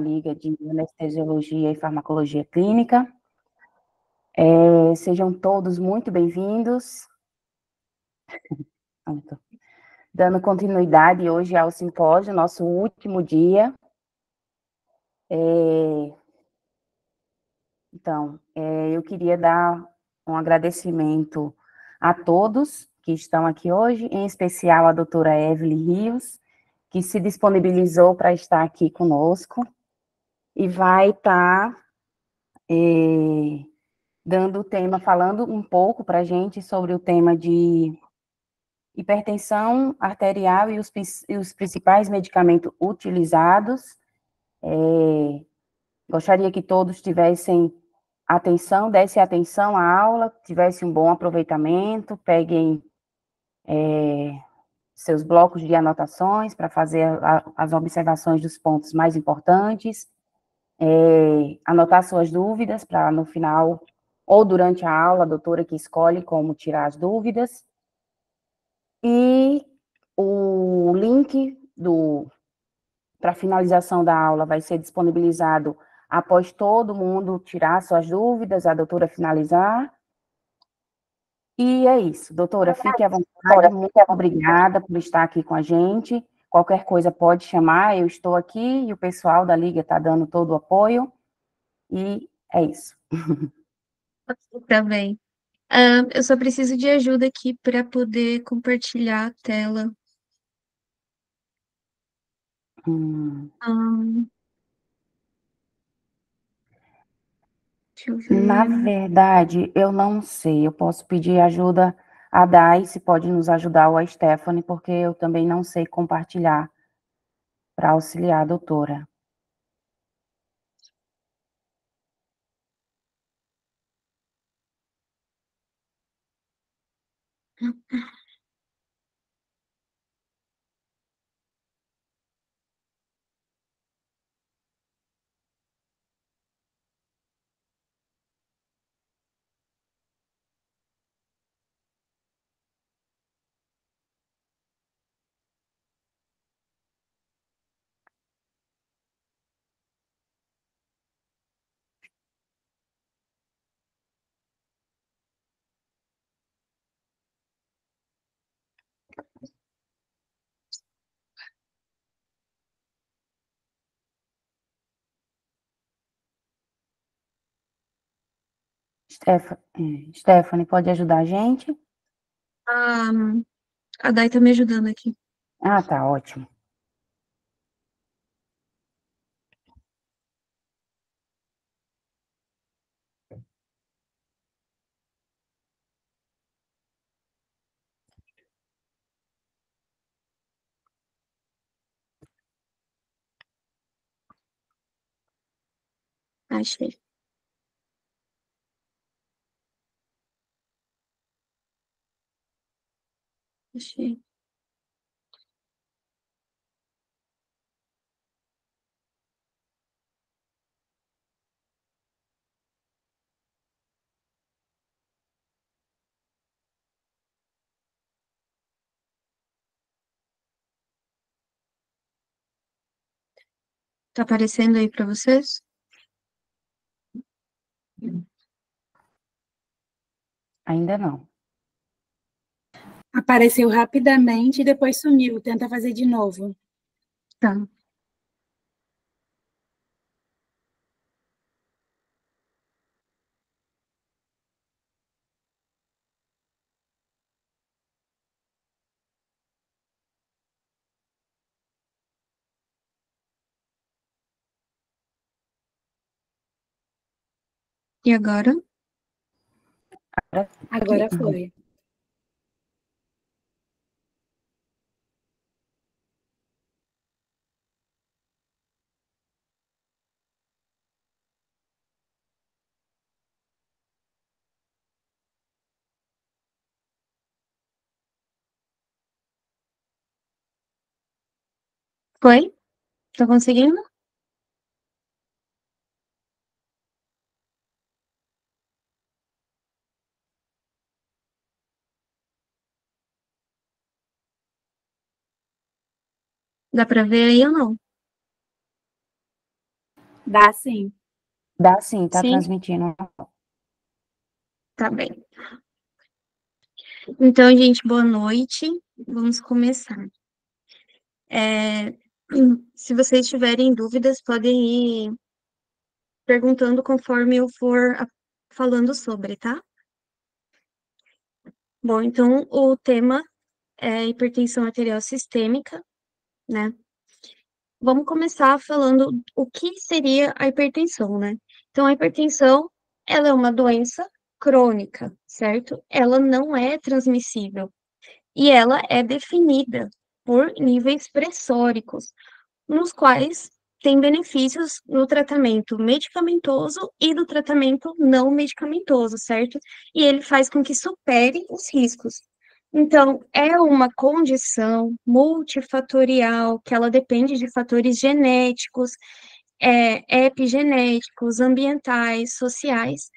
Liga de Anestesiologia e Farmacologia Clínica. Sejam todos muito bem-vindos. Dando continuidade hoje ao simpósio, nosso último dia. Eu queria dar um agradecimento a todos que estão aqui hoje, em especial a doutora Evelyn Rios, que se disponibilizou para estar aqui conosco, e vai estar dando o tema, falando um pouco para a gente sobre o tema de hipertensão arterial e os principais medicamentos utilizados. Gostaria que todos tivessem atenção, dessem atenção à aula, tivessem um bom aproveitamento, peguem seus blocos de anotações para fazer as observações dos pontos mais importantes, anotar suas dúvidas para no final, ou durante a aula, a doutora que escolhe como tirar as dúvidas. E o link para finalização da aula vai ser disponibilizado após todo mundo tirar suas dúvidas, a doutora finalizar. E é isso, doutora, fique à vontade, muito obrigada por estar aqui com a gente. Qualquer coisa pode chamar, eu estou aqui e o pessoal da Liga está dando todo o apoio. E é isso. Tá bem. Eu só preciso de ajuda aqui para poder compartilhar a tela. Deixa eu Na ver. verdade, eu não sei, eu posso pedir ajuda a Dai, se pode nos ajudar, ou a Stephanie, porque eu também não sei compartilhar para auxiliar a doutora. Stephanie, pode ajudar a gente? Ah, a Dai tá me ajudando aqui. Ah, tá, ótimo. Achei. Achei. Tá aparecendo aí para vocês? Ainda não. Apareceu rapidamente e depois sumiu. Tenta fazer de novo. Tá. E agora? Agora foi. Foi? Tá conseguindo? Dá para ver aí ou não? Dá sim. Dá sim, tá Sim? transmitindo. Tá bem. Então, gente, boa noite. Vamos começar. Se vocês tiverem dúvidas, podem ir perguntando conforme eu for falando sobre, tá? Bom, então o tema é hipertensão arterial sistêmica, né? Vamos começar falando o que seria a hipertensão, né? Então, a hipertensão, ela é uma doença crônica, certo? Ela não é transmissível e ela é definida por níveis pressóricos, nos quais tem benefícios no tratamento medicamentoso e no tratamento não medicamentoso, certo? E ele faz com que supere os riscos. Então, é uma condição multifatorial, que ela depende de fatores genéticos, epigenéticos, ambientais, sociais,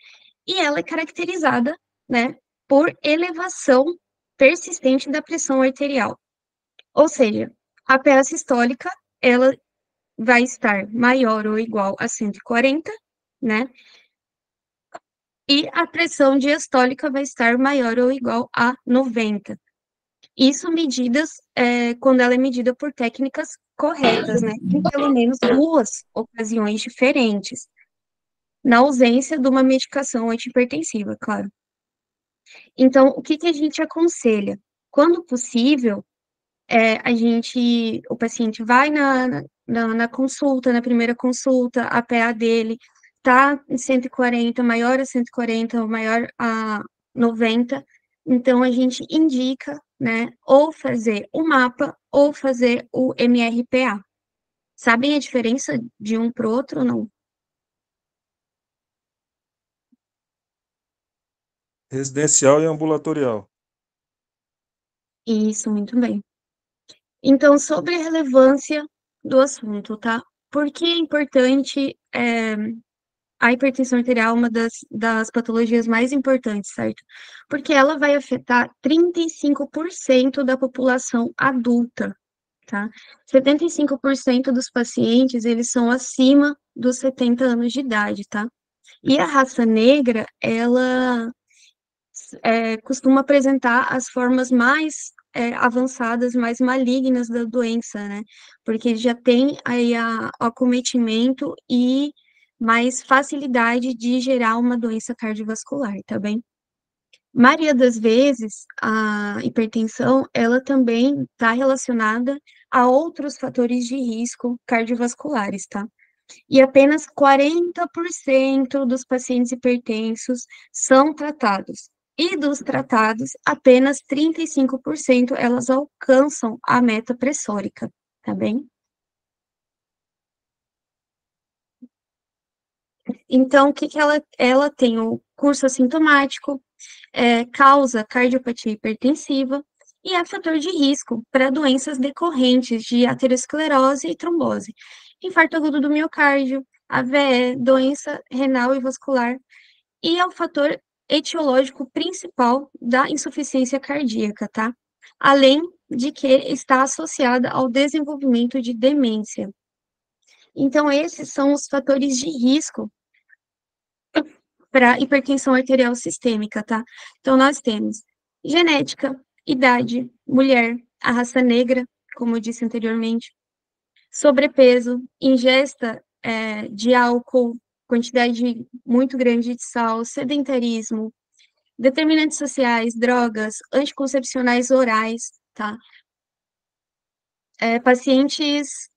e ela é caracterizada, né, por elevação persistente da pressão arterial. Ou seja, a PA sistólica, ela vai estar maior ou igual a 140, né? E a pressão diastólica vai estar maior ou igual a 90. Isso medidas quando ela é medida por técnicas corretas, né? Em pelo menos duas ocasiões diferentes, na ausência de uma medicação antihipertensiva, claro. Então, o que a gente aconselha? Quando possível, o paciente vai na consulta, na primeira consulta, a PA dele está em 140, maior a 140, ou maior a 90, então a gente indica, né, ou fazer o mapa, ou fazer o MRPA. Sabem a diferença de um para o outro ou não? Residencial e ambulatorial. Isso, muito bem. Então, sobre a relevância do assunto, tá? Por que é importante a hipertensão arterial é uma das patologias mais importantes, certo? Porque ela vai afetar 35% da população adulta, tá? 75% dos pacientes, eles são acima dos 70 anos de idade, tá? E a raça negra, ela costuma apresentar as formas mais avançadas, mais malignas da doença, né? Porque já tem aí o acometimento e mais facilidade de gerar uma doença cardiovascular, tá bem? Maioria das vezes, a hipertensão, ela também está relacionada a outros fatores de risco cardiovasculares, tá? E apenas 40% dos pacientes hipertensos são tratados. E dos tratados, apenas 35% elas alcançam a meta pressórica, tá bem? Então, o que ela tem? O curso assintomático, causa cardiopatia hipertensiva e é fator de risco para doenças decorrentes de aterosclerose e trombose, infarto agudo do miocárdio, AVE, doença renal e vascular, e é o fator etiológico principal da insuficiência cardíaca, tá? Além de que está associada ao desenvolvimento de demência. Então, esses são os fatores de risco para hipertensão arterial sistêmica, tá? Então, nós temos genética, idade, mulher, a raça negra, como eu disse anteriormente, sobrepeso, ingesta de álcool, quantidade muito grande de sal, sedentarismo, determinantes sociais, drogas, anticoncepcionais orais, tá? Pacientes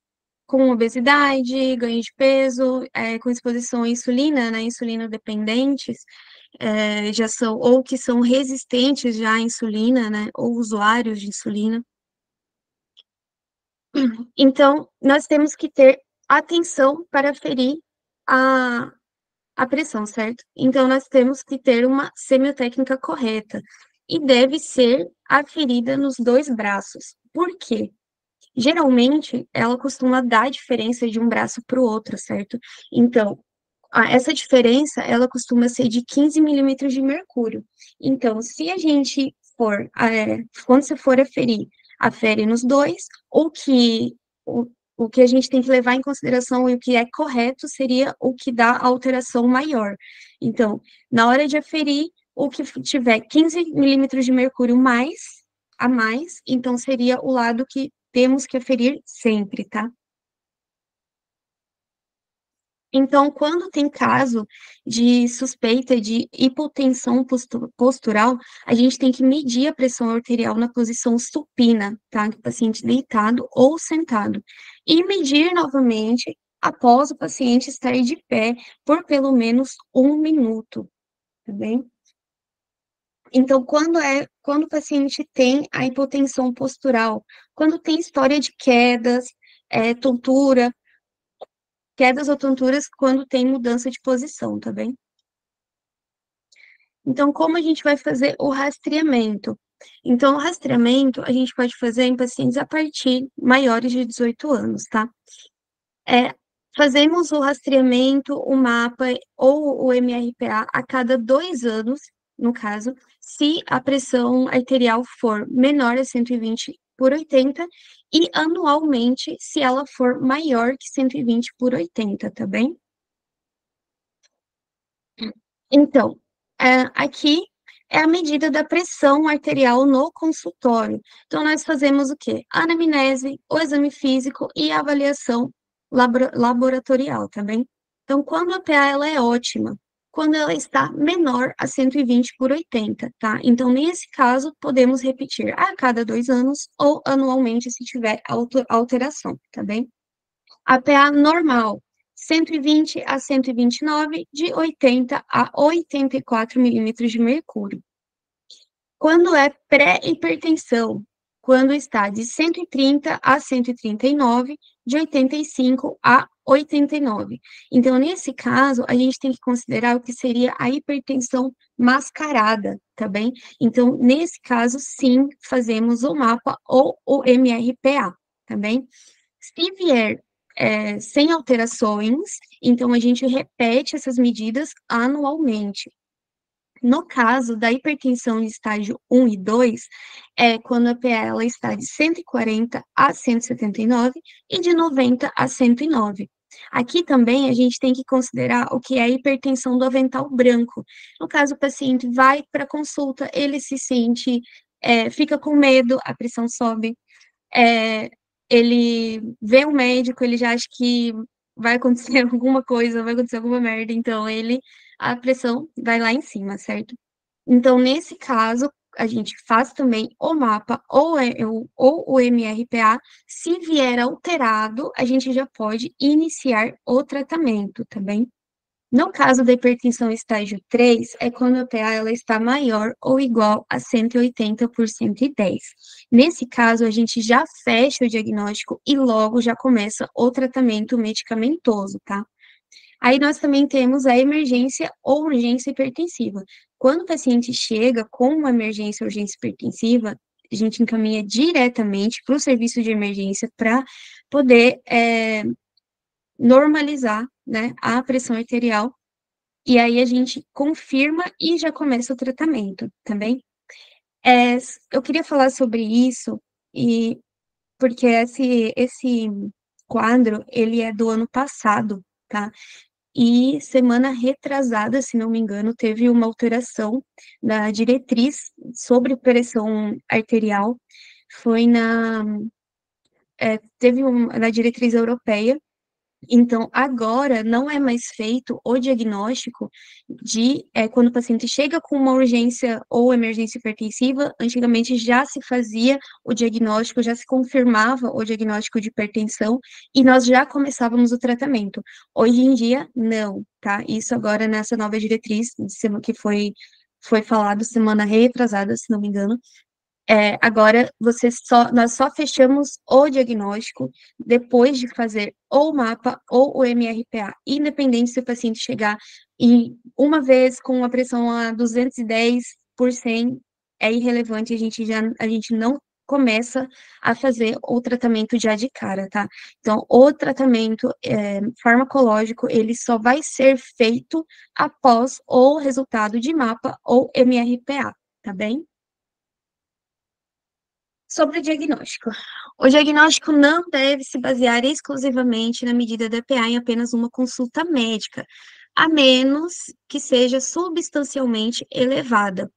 com obesidade, ganho de peso, com exposição à insulina, né, insulina dependentes, já são, ou que são resistentes já à insulina, né, ou usuários de insulina. Então, nós temos que ter atenção para ferir a pressão, certo? Então, nós temos que ter uma semiotécnica correta e deve ser aferida nos dois braços. Por quê? Geralmente, ela costuma dar diferença de um braço para o outro, certo? Então, essa diferença, ela costuma ser de 15 milímetros de mercúrio. Então, se a gente for, quando você for aferir, afere nos dois, ou que o que a gente tem que levar em consideração e o que é correto seria o que dá a alteração maior. Então, na hora de aferir, o que tiver 15 milímetros de mercúrio a mais, então seria o lado que temos que aferir sempre, tá? Então, quando tem caso de suspeita de hipotensão postural, a gente tem que medir a pressão arterial na posição supina, tá? Do paciente deitado ou sentado. E medir novamente após o paciente estar de pé por pelo menos 1 minuto, tá bem? Então, quando o paciente tem a hipotensão postural, quando tem história de quedas, tontura, quedas ou tonturas quando tem mudança de posição, tá bem? Então, como a gente vai fazer o rastreamento? Então, o rastreamento a gente pode fazer em pacientes a partir maiores de 18 anos, tá? Fazemos o rastreamento, o mapa ou o MRPA a cada 2 anos, no caso, se a pressão arterial for menor a 120/80 e anualmente se ela for maior que 120/80, tá bem? Então, aqui é a medida da pressão arterial no consultório. Então, nós fazemos o quê? Anamnese, o exame físico e a avaliação laboratorial, tá bem? Então, quando a PA ela é ótima, quando ela está menor a 120/80, tá? Então, nesse caso, podemos repetir a cada 2 anos ou anualmente se tiver alteração, tá bem? A PA normal, 120 a 129, de 80 a 84 milímetros de mercúrio. Quando é pré-hipertensão, quando está de 130 a 139, de 85 a 89. Então, nesse caso, a gente tem que considerar o que seria a hipertensão mascarada, tá bem? Então, nesse caso, sim, fazemos o mapa ou o MRPA, tá bem? Se vier sem alterações, então a gente repete essas medidas anualmente. No caso da hipertensão em estágio 1 e 2, é quando a PA ela está de 140 a 179 e de 90 a 109. Aqui também a gente tem que considerar o que é a hipertensão do avental branco. No caso, o paciente vai para a consulta, ele se sente, fica com medo, a pressão sobe, ele vê um médico, ele já acha que vai acontecer alguma coisa, vai acontecer alguma merda, então a pressão vai lá em cima, certo? Então, nesse caso, a gente faz também o mapa ou o MRPA. Se vier alterado, a gente já pode iniciar o tratamento, tá bem? No caso da hipertensão estágio 3, é quando a PA ela está maior ou igual a 180/110. Nesse caso, a gente já fecha o diagnóstico e logo já começa o tratamento medicamentoso, tá? Aí nós também temos a emergência ou urgência hipertensiva. Quando o paciente chega com uma emergência ou urgência hipertensiva, a gente encaminha diretamente para o serviço de emergência para poder normalizar, né, a pressão arterial, e aí a gente confirma e já começa o tratamento, também. Eu queria falar sobre isso, e porque esse quadro, ele é do ano passado, tá? E semana retrasada, se não me engano, teve uma alteração da diretriz sobre pressão arterial, foi na diretriz europeia. Então, agora não é mais feito o diagnóstico de quando o paciente chega com uma urgência ou emergência hipertensiva. Antigamente já se fazia o diagnóstico, já se confirmava o diagnóstico de hipertensão e nós já começávamos o tratamento. Hoje em dia, não, tá? Isso agora nessa nova diretriz que foi falado semana retrasada, se não me engano. Agora, nós só fechamos o diagnóstico depois de fazer ou o mapa ou o MRPA, independente se o paciente chegar uma vez com uma pressão a 210/100, é irrelevante, a gente não começa a fazer o tratamento já de cara, tá? Então, o tratamento farmacológico, ele só vai ser feito após o resultado de mapa ou MRPA, tá bem? Sobre o diagnóstico. O diagnóstico não deve se basear exclusivamente na medida da PA em apenas uma consulta médica, a menos que seja substancialmente elevada.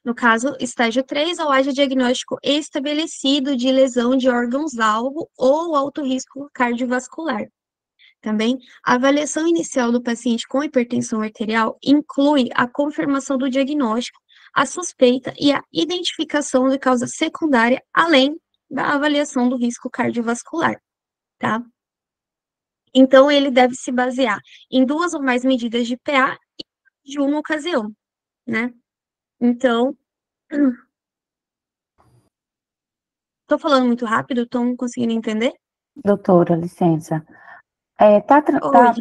No caso, estágio 3, ou haja diagnóstico estabelecido de lesão de órgãos-alvo ou alto risco cardiovascular. Também, a avaliação inicial do paciente com hipertensão arterial inclui a confirmação do diagnóstico, a suspeita e a identificação de causa secundária, além da avaliação do risco cardiovascular, tá? Então, ele deve se basear em 2 ou mais medidas de PA de uma ocasião, né? Então, tô falando muito rápido, estão conseguindo entender? Doutora, licença. Oi, Tá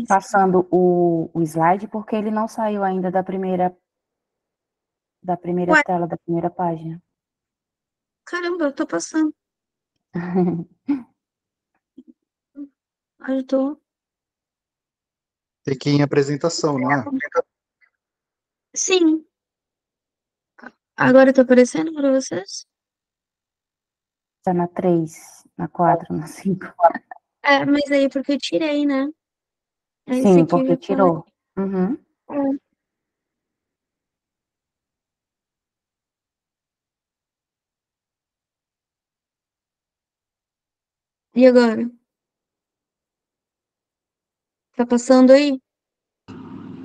passando o slide porque ele não saiu ainda da primeira Ué. tela, da primeira página. Caramba, eu tô passando. Eu tô... Tem que ir em apresentação, não é? Sim. Agora tá aparecendo para vocês? Tá na 3, na 4, na 5. É, mas aí porque eu tirei, né? Aí esse Sim, aqui porque já tá... tirou. Uhum. É. E agora? Tá passando aí?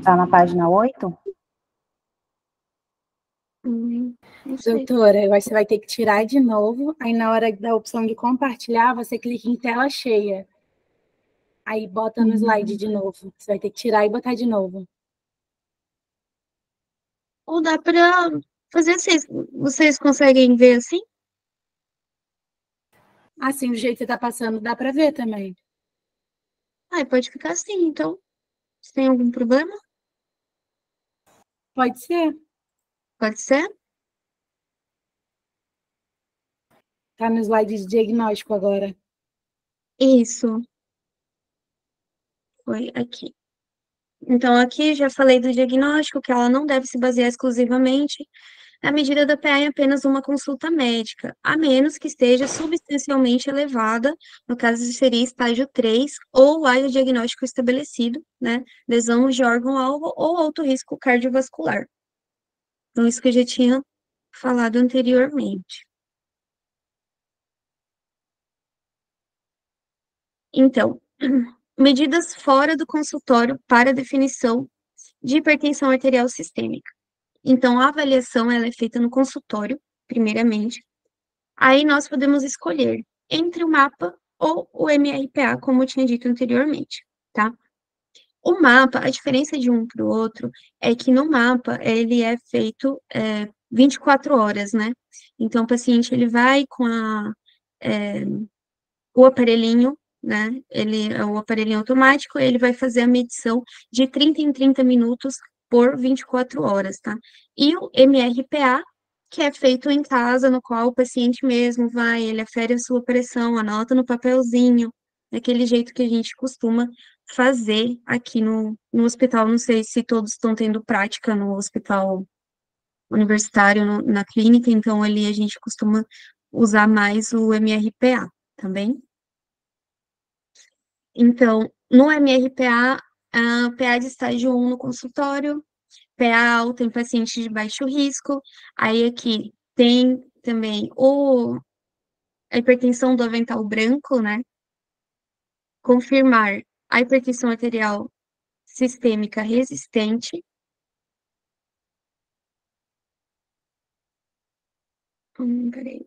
Tá na página 8? Não sei. Doutora, eu acho que você vai ter que tirar de novo. Aí, na hora da opção de compartilhar, você clica em tela cheia. Aí, bota no slide de novo. Você vai ter que tirar e botar de novo. Ou dá pra fazer assim? Vocês conseguem ver assim? Assim, do jeito que você está passando, dá para ver também. Ah, pode ficar assim, então. Se tem algum problema? Pode ser. Pode ser? Tá no slide de diagnóstico agora. Isso. Foi aqui. Então, aqui já falei do diagnóstico, que ela não deve se basear exclusivamente na medida da PA em apenas uma consulta médica, a menos que esteja substancialmente elevada, no caso seria estágio 3, ou haja diagnóstico estabelecido, né, lesão de órgão-alvo ou alto risco cardiovascular. Então, isso que eu já tinha falado anteriormente. Então, medidas fora do consultório para definição de hipertensão arterial sistêmica. Então, a avaliação ela é feita no consultório, primeiramente. Aí nós podemos escolher entre o mapa ou o MRPA, como eu tinha dito anteriormente, tá? O mapa, a diferença de um para o outro é que no mapa ele é feito 24 horas, né? Então, o paciente ele vai com o aparelhinho, né? Ele é o aparelhinho automático, ele vai fazer a medição de 30 em 30 minutos por 24 horas, tá? E o MRPA, que é feito em casa, no qual o paciente mesmo vai, ele afere a sua pressão, anota no papelzinho, daquele jeito que a gente costuma fazer aqui no hospital. Não sei se todos estão tendo prática no hospital universitário, na clínica, então ali a gente costuma usar mais o MRPA, tá bem? Então, no MRPA, a PA de estágio 1 no consultório, PA alta em pacientes de baixo risco, aí aqui tem também a hipertensão do avental branco, né? Confirmar a hipertensão arterial sistêmica resistente. Peraí.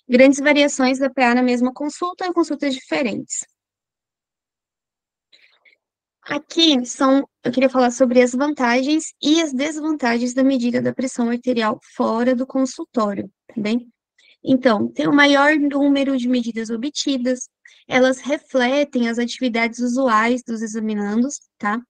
Grandes variações da PA na mesma consulta ou consultas diferentes. Aqui eu queria falar sobre as vantagens e as desvantagens da medida da pressão arterial fora do consultório, tá bem? Então, tem o maior número de medidas obtidas, elas refletem as atividades usuais dos examinandos, tá?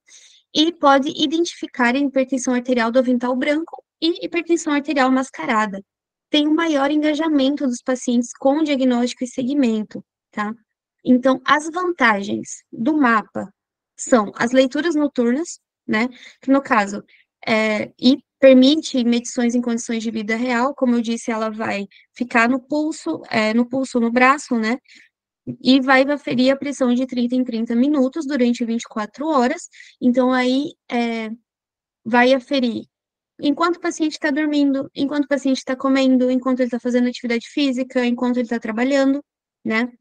E pode identificar a hipertensão arterial do avental branco e hipertensão arterial mascarada. Tem um maior engajamento dos pacientes com diagnóstico e segmento, tá? Então, as vantagens do mapa são as leituras noturnas, né? Que no caso, e permite medições em condições de vida real, como eu disse, ela vai ficar no pulso, no braço, né? E vai aferir a pressão de 30 em 30 minutos durante 24 horas. Então, aí vai aferir enquanto o paciente está dormindo, enquanto o paciente está comendo, enquanto ele está fazendo atividade física, enquanto ele está trabalhando, né?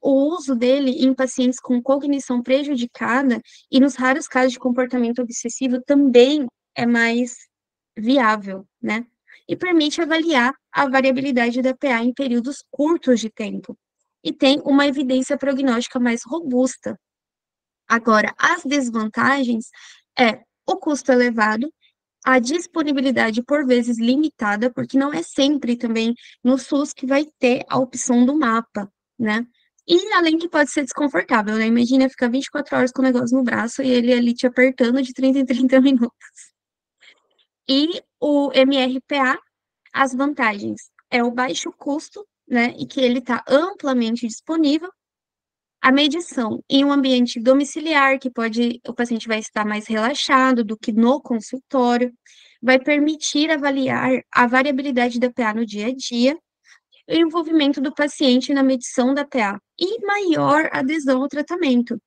O uso dele em pacientes com cognição prejudicada e nos raros casos de comportamento obsessivo também é mais viável, né? E permite avaliar a variabilidade da PA em períodos curtos de tempo. E tem uma evidência prognóstica mais robusta. Agora, as desvantagens o custo elevado, a disponibilidade por vezes limitada, porque não é sempre também no SUS que vai ter a opção do mapa, né? E além que pode ser desconfortável, né? Imagina ficar 24 horas com o negócio no braço e ele ali te apertando de 30 em 30 minutos. E o MRPA, as vantagens é o baixo custo, né? E que ele está amplamente disponível. A medição em um ambiente domiciliar, que o paciente vai estar mais relaxado do que no consultório, vai permitir avaliar a variabilidade da PA no dia a dia, e o envolvimento do paciente na medição da PA e maior adesão ao tratamento.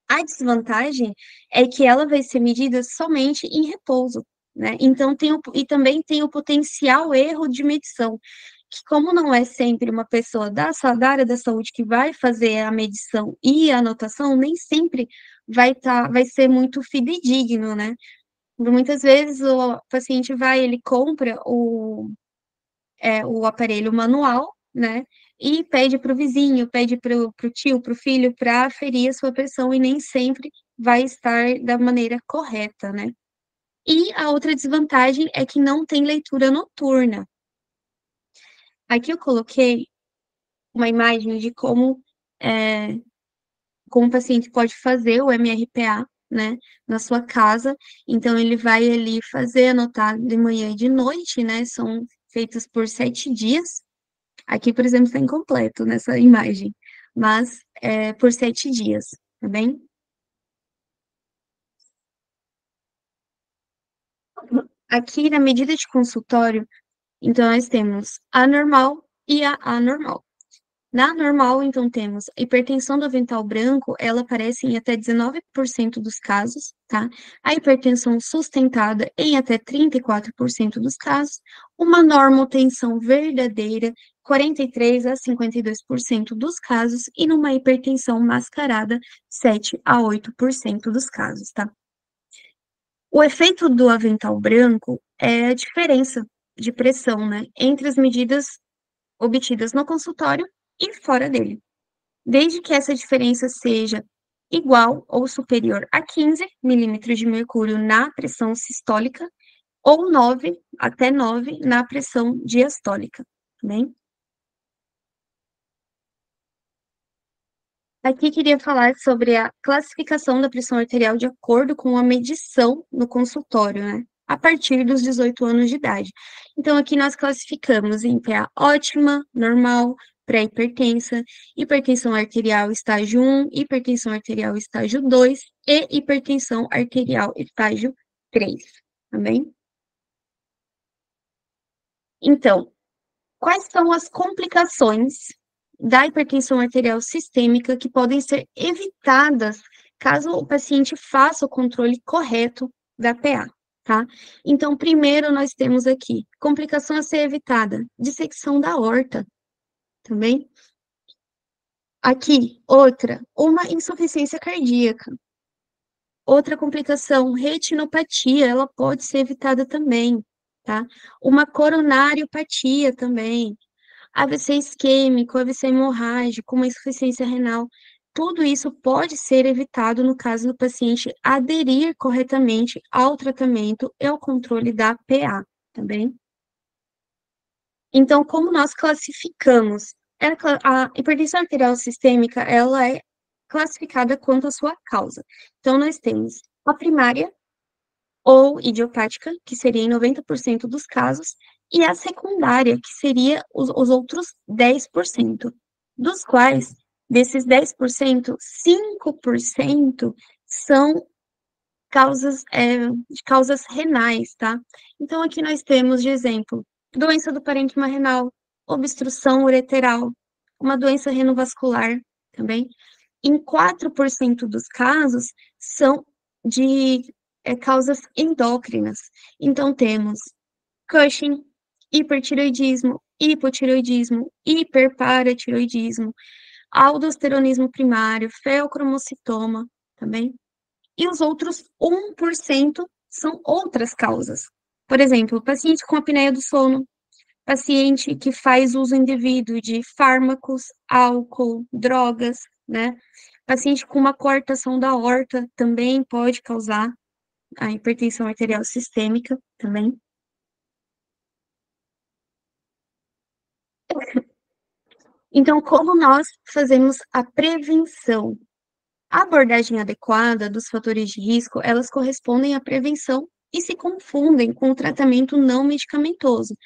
A desvantagem é que ela vai ser medida somente em repouso, né? Então, também tem o potencial erro de medição, que como não é sempre uma pessoa da área da saúde que vai fazer a medição e a anotação, nem sempre vai ser muito fidedigno, né? Muitas vezes o paciente ele compra o aparelho manual, né? E pede para o vizinho, pede para o tio, para o filho, para aferir a sua pressão, e nem sempre vai estar da maneira correta, né? E a outra desvantagem é que não tem leitura noturna. Aqui eu coloquei uma imagem de como o paciente pode fazer o MRPA, né, na sua casa. Então, ele vai ali anotar de manhã e de noite, né, são feitos por 7 dias. Aqui, por exemplo, está incompleto nessa imagem, mas por 7 dias, tá bem? Aqui, na medida de consultório, então, nós temos a normal e a anormal. Na normal, então, temos hipertensão do avental branco, ela aparece em até 19% dos casos, tá? A hipertensão sustentada em até 34% dos casos, uma normotensão verdadeira, 43% a 52% dos casos, e numa hipertensão mascarada, 7% a 8% dos casos, tá? O efeito do avental branco é a diferença de pressão, né, entre as medidas obtidas no consultório e fora dele, desde que essa diferença seja igual ou superior a 15 milímetros de mercúrio na pressão sistólica ou 9 até 9 na pressão diastólica, tá bem? Aqui queria falar sobre a classificação da pressão arterial de acordo com a medição no consultório, né? A partir dos 18 anos de idade. Então, aqui nós classificamos em PA ótima, normal, pré-hipertensa, hipertensão arterial estágio 1, hipertensão arterial estágio 2 e hipertensão arterial estágio 3, tá bem? Então, quais são as complicações da hipertensão arterial sistêmica que podem ser evitadas caso o paciente faça o controle correto da PA, tá? Então, primeiro nós temos aqui, complicação a ser evitada, dissecção da aorta, também. Aqui, outra, uma insuficiência cardíaca. Outra complicação, retinopatia, ela pode ser evitada também, tá? Uma coronariopatia também, AVC isquêmico, AVC hemorrágico, uma insuficiência renal, tudo isso pode ser evitado no caso do paciente aderir corretamente ao tratamento e ao controle da PA, tá bem? Então, como nós classificamos? A hipertensão arterial sistêmica, ela é classificada quanto à sua causa. Então, nós temos a primária, ou idiopática, que seria em 90% dos casos, e a secundária, que seria os outros 10%, dos quais, desses 10%, 5% são de causas renais, tá? Então, aqui nós temos, de exemplo, doença do parênquima renal, obstrução ureteral, uma doença renovascular também. Em 4% dos casos, são de causas endócrinas. Então, temos Cushing, hipertireoidismo, hipotireoidismo, hiperparatireoidismo, aldosteronismo primário, feocromocitoma também. E os outros 1% são outras causas. Por exemplo, paciente com apneia do sono, paciente que faz uso indevido de fármacos, álcool, drogas, né? Paciente com uma coartação da aorta também pode causar a hipertensão arterial sistêmica também. Então, como nós fazemos a prevenção? A abordagem adequada dos fatores de risco, elas correspondem à prevenção e se confundem com o tratamento não medicamentoso.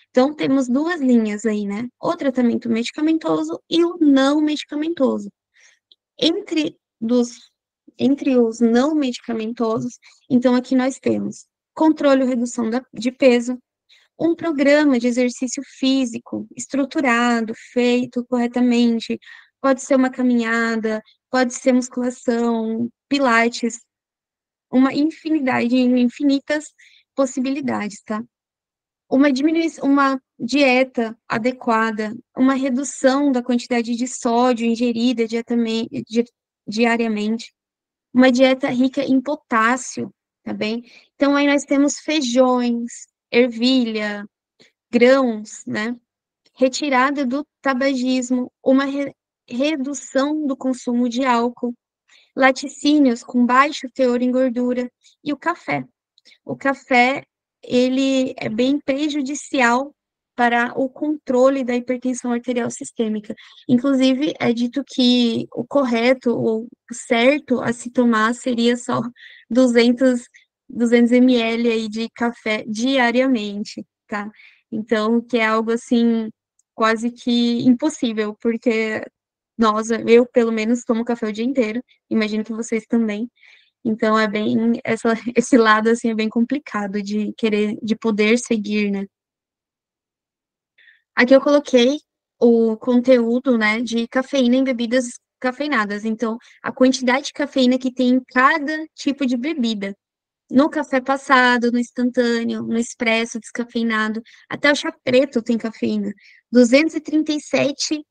Então, temos duas linhas aí, né? O tratamento medicamentoso e o não medicamentoso. Entre os não medicamentosos, então aqui nós temos controle ou redução de peso, um programa de exercício físico estruturado, feito corretamente, pode ser uma caminhada, pode ser musculação, pilates, uma infinidade, infinitas possibilidades, tá? Uma dieta adequada, uma redução da quantidade de sódio ingerida diariamente, uma dieta rica em potássio, tá bem? Então, aí nós temos feijões, ervilha, grãos, né? Retirada do tabagismo, uma redução do consumo de álcool, laticínios com baixo teor em gordura e o café. O café, ele é bem prejudicial para o controle da hipertensão arterial sistêmica. Inclusive, é dito que o correto, ou o certo a se tomar seria só 200 ml aí de café diariamente, tá? Então, que é algo assim, quase que impossível, porque eu pelo menos tomo café o dia inteiro, imagino que vocês também. Então, é bem, esse lado, assim, é bem complicado de poder seguir, né? Aqui eu coloquei o conteúdo, né, de cafeína em bebidas cafeinadas. Então, a quantidade de cafeína que tem em cada tipo de bebida. No café passado, no instantâneo, no expresso descafeinado, até o chá preto tem cafeína. 237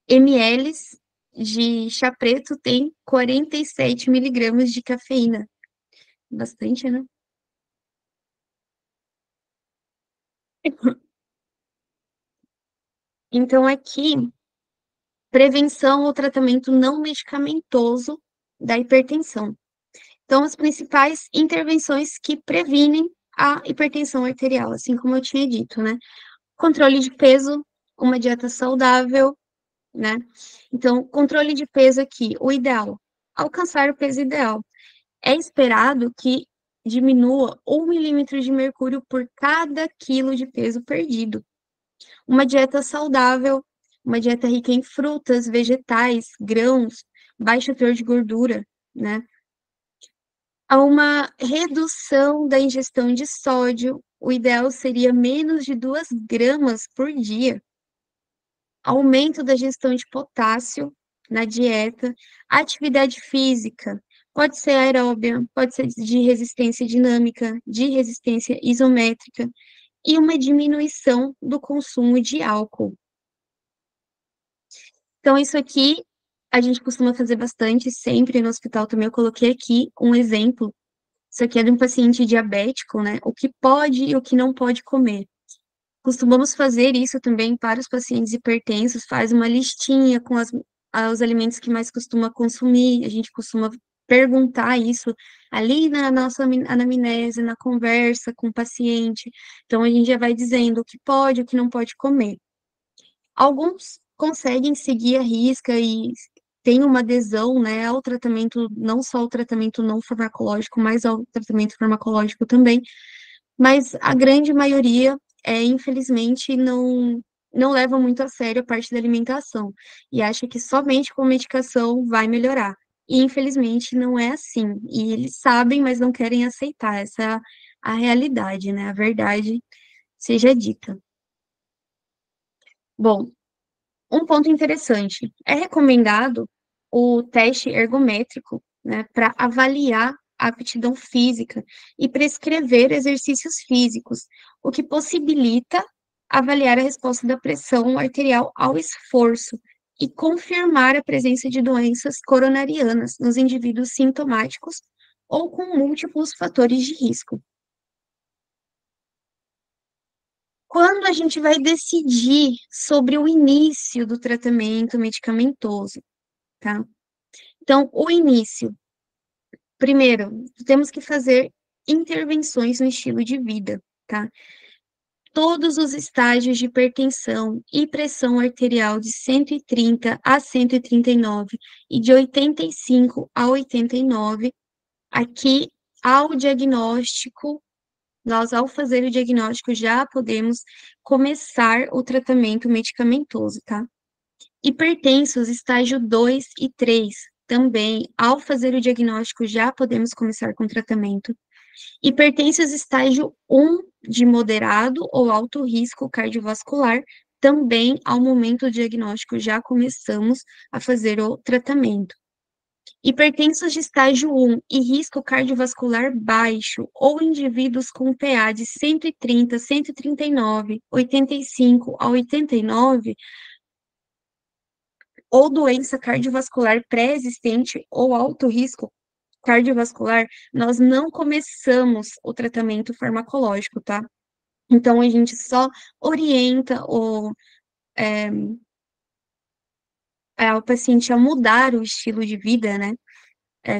ml de chá preto tem 47 miligramas de cafeína. Bastante, né? Então, aqui, prevenção ou tratamento não medicamentoso da hipertensão. Então, as principais intervenções que previnem a hipertensão arterial, assim como eu tinha dito, né? Controle de peso, uma dieta saudável, né? Então, controle de peso aqui, o ideal, alcançar o peso ideal. É esperado que diminua 1 milímetro de mercúrio por cada quilo de peso perdido. Uma dieta saudável, uma dieta rica em frutas, vegetais, grãos, baixo teor de gordura, né? Há uma redução da ingestão de sódio, o ideal seria menos de 2 gramas por dia. Aumento da gestão de potássio na dieta, atividade física, pode ser aeróbia, pode ser de resistência dinâmica, de resistência isométrica, e uma diminuição do consumo de álcool. Então, isso aqui a gente costuma fazer bastante, sempre no hospital também. Eu coloquei aqui um exemplo. Isso aqui é de um paciente diabético, né? O que pode e o que não pode comer. Costumamos fazer isso também para os pacientes hipertensos, faz uma listinha com os alimentos que mais costuma consumir, a gente costuma perguntar isso ali na nossa anamnese, na conversa com o paciente. Então, a gente já vai dizendo o que pode, o que não pode comer. Alguns conseguem seguir a risca e tem uma adesão, né, ao tratamento, não só ao tratamento não farmacológico, mas ao tratamento farmacológico também, mas a grande maioria, infelizmente, não leva muito a sério a parte da alimentação e acha que somente com medicação vai melhorar. E, infelizmente, não é assim. E eles sabem, mas não querem aceitar. Essa é a realidade, né? A verdade seja dita. Bom, um ponto interessante. É recomendado o teste ergométrico, né, para avaliar a aptidão física e prescrever exercícios físicos, o que possibilita avaliar a resposta da pressão arterial ao esforço e confirmar a presença de doenças coronarianas nos indivíduos sintomáticos ou com múltiplos fatores de risco. Quando a gente vai decidir sobre o início do tratamento medicamentoso, tá? Então, o início, primeiro, temos que fazer intervenções no estilo de vida, tá? Todos os estágios de hipertensão e pressão arterial de 130 a 139 e de 85 a 89, aqui, ao diagnóstico, nós, ao fazer o diagnóstico, já podemos começar o tratamento medicamentoso, tá? Hipertensos, estágio 2 e 3, também, ao fazer o diagnóstico, já podemos começar com tratamento. Hipertensos, estágio 1, de moderado ou alto risco cardiovascular, também, ao momento do diagnóstico, já começamos a fazer o tratamento. Hipertensos de estágio 1 e risco cardiovascular baixo, ou indivíduos com PA de 130, 139, 85 a 89, ou doença cardiovascular pré-existente ou alto risco cardiovascular, nós não começamos o tratamento farmacológico, tá? Então, a gente só orienta o paciente a mudar o estilo de vida, né?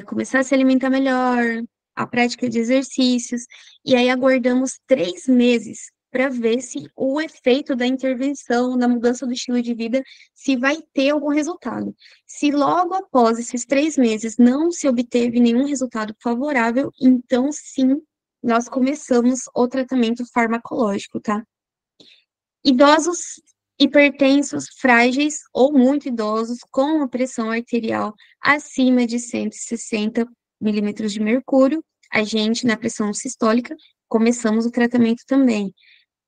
Começar a se alimentar melhor, a prática de exercícios, e aí aguardamos 3 meses para ver se o efeito da intervenção, da mudança do estilo de vida, se vai ter algum resultado. Se logo após esses 3 meses não se obteve nenhum resultado favorável, então sim, nós começamos o tratamento farmacológico, tá? Idosos hipertensos, frágeis ou muito idosos, com a pressão arterial acima de 160 milímetros de mercúrio, a gente, na pressão sistólica, começamos o tratamento também.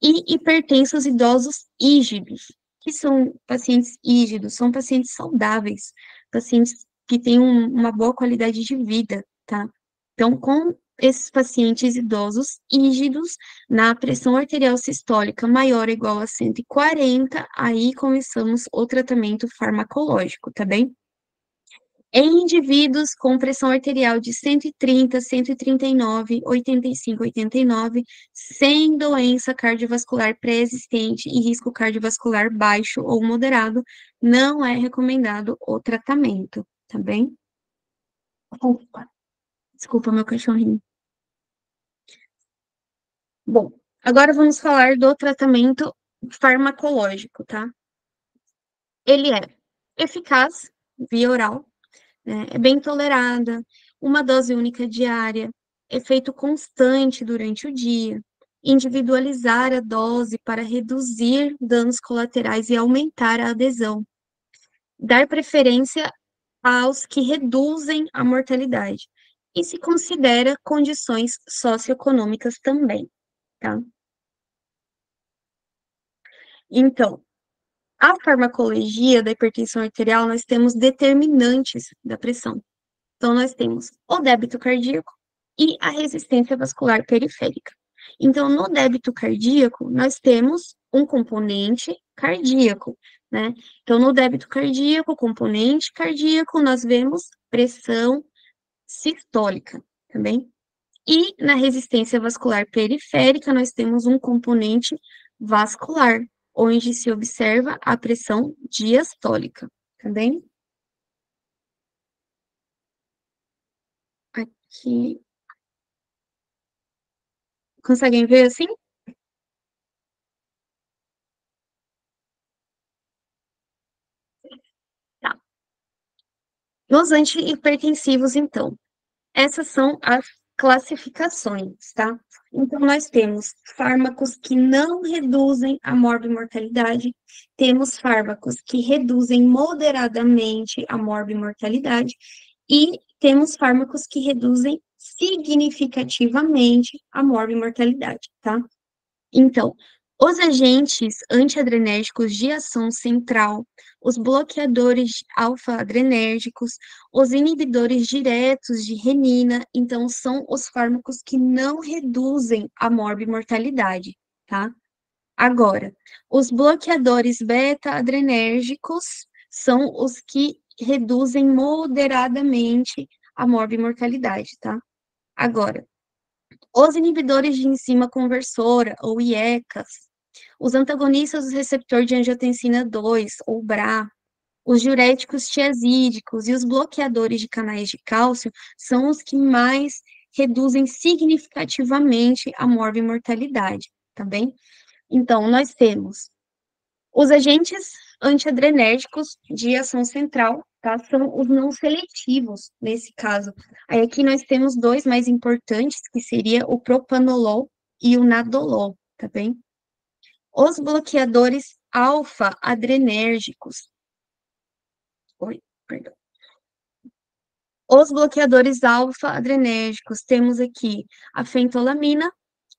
E hipertensos idosos ígidos, que são pacientes ígidos, são pacientes saudáveis, pacientes que têm uma boa qualidade de vida, tá? Então, com esses pacientes idosos ígidos, na pressão arterial sistólica maior ou igual a 140, aí começamos o tratamento farmacológico, tá bem? Em indivíduos com pressão arterial de 130, 139, 85, 89, sem doença cardiovascular pré-existente e risco cardiovascular baixo ou moderado, não é recomendado o tratamento, tá bem? Opa, desculpa, meu cachorrinho. Bom, agora vamos falar do tratamento farmacológico, tá? Ele é eficaz, via oral, né? É bem tolerada, uma dose única diária, efeito constante durante o dia, individualizar a dose para reduzir danos colaterais e aumentar a adesão, dar preferência aos que reduzem a mortalidade, e se considera condições socioeconômicas também, tá? Então, a farmacologia da hipertensão arterial, nós temos determinantes da pressão. Então, nós temos o débito cardíaco e a resistência vascular periférica. Então, no débito cardíaco, nós temos um componente cardíaco, né? Então, no débito cardíaco, componente cardíaco, nós vemos pressão sistólica, também. E na resistência vascular periférica, nós temos um componente vascular, onde se observa a pressão diastólica, tá bem? Aqui. Conseguem ver assim? Tá. Nos antihipertensivos, então, essas são as classificações, tá? Então, nós temos fármacos que não reduzem a morbimortalidade, temos fármacos que reduzem moderadamente a morbimortalidade, E temos fármacos que reduzem significativamente a morbimortalidade, tá? Então, os agentes antiadrenérgicos de ação central, os bloqueadores alfa-adrenérgicos, os inibidores diretos de renina, então, são os fármacos que não reduzem a morbimortalidade, tá? Agora, os bloqueadores beta-adrenérgicos são os que reduzem moderadamente a morbimortalidade, tá? Agora, os inibidores de enzima conversora, ou IECAs, os antagonistas do receptor de angiotensina 2, ou BRA, os diuréticos tiazídicos e os bloqueadores de canais de cálcio são os que mais reduzem significativamente a morbimortalidade, tá bem? Então, nós temos os agentes antiadrenérgicos de ação central, tá? São os não seletivos, nesse caso. Aí aqui nós temos dois mais importantes, que seria o propanolol e o nadolol, tá bem? Os bloqueadores alfa-adrenérgicos. Oi, perdão. Os bloqueadores alfa-adrenérgicos, temos aqui a fentolamina,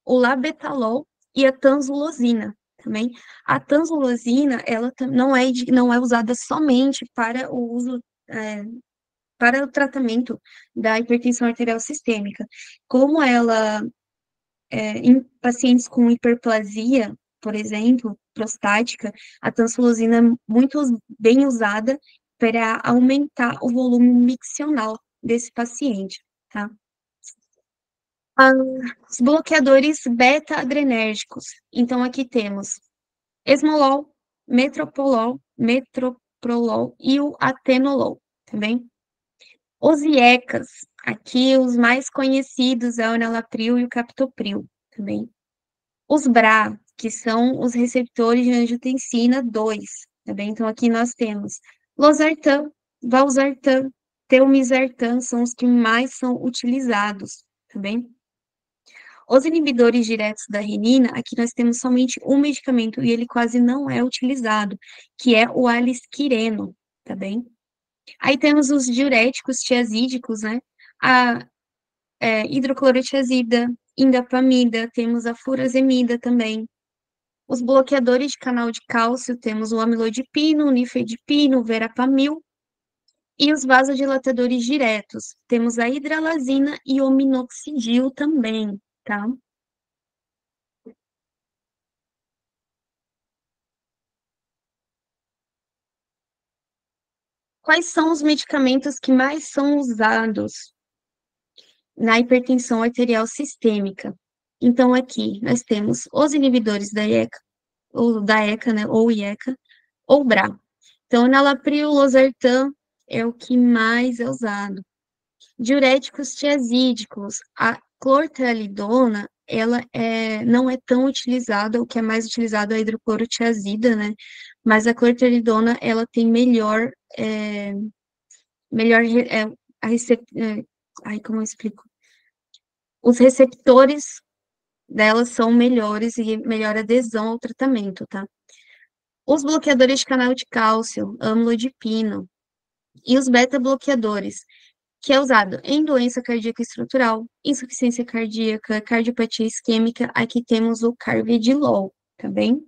o labetalol e a tanzulosina. Também. A tanzulosina, ela não é usada somente para o uso, para o tratamento da hipertensão arterial sistêmica. Como ela, em pacientes com hiperplasia, por exemplo, prostática, a tanzulosina é muito bem usada para aumentar o volume miccional desse paciente, tá? Os bloqueadores beta-adrenérgicos. Então, aqui temos esmolol, metoprolol e o atenolol, tá bem? Os IECAs, aqui os mais conhecidos é o enalapril e o captopril, tá bem? Os BRA, que são os receptores de angiotensina 2, tá bem? Então, aqui nós temos losartan, valsartan, telmisartan, são os que mais são utilizados, tá bem? Os inibidores diretos da renina, aqui nós temos somente um medicamento e ele quase não é utilizado, que é o alisquireno, tá bem? Aí temos os diuréticos tiazídicos, né? A hidroclorotiazida, indapamida, temos a furosemida também. Os bloqueadores de canal de cálcio, temos o amilodipino, o nifedipino, o verapamil. E os vasodilatadores diretos, temos a hidralazina e o minoxidil também, tá? Quais são os medicamentos que mais são usados na hipertensão arterial sistêmica? Então, aqui nós temos os inibidores da ECA, ou da ECA, né, ou IECA, ou BRA. Então, enalapril, losartan é o que mais é usado. Diuréticos tiazídicos, a clortralidona, ela não é tão utilizada, o que é mais utilizado é a hidroclorotiazida, né? Mas a clortralidona, ela tem melhor como eu explico? Os receptores delas são melhores e melhor adesão ao tratamento, tá? Os bloqueadores de canal de cálcio, amlodipino, e os beta-bloqueadores, que é usado em doença cardíaca estrutural, insuficiência cardíaca, cardiopatia isquêmica, aqui temos o carvedilol, tá bem?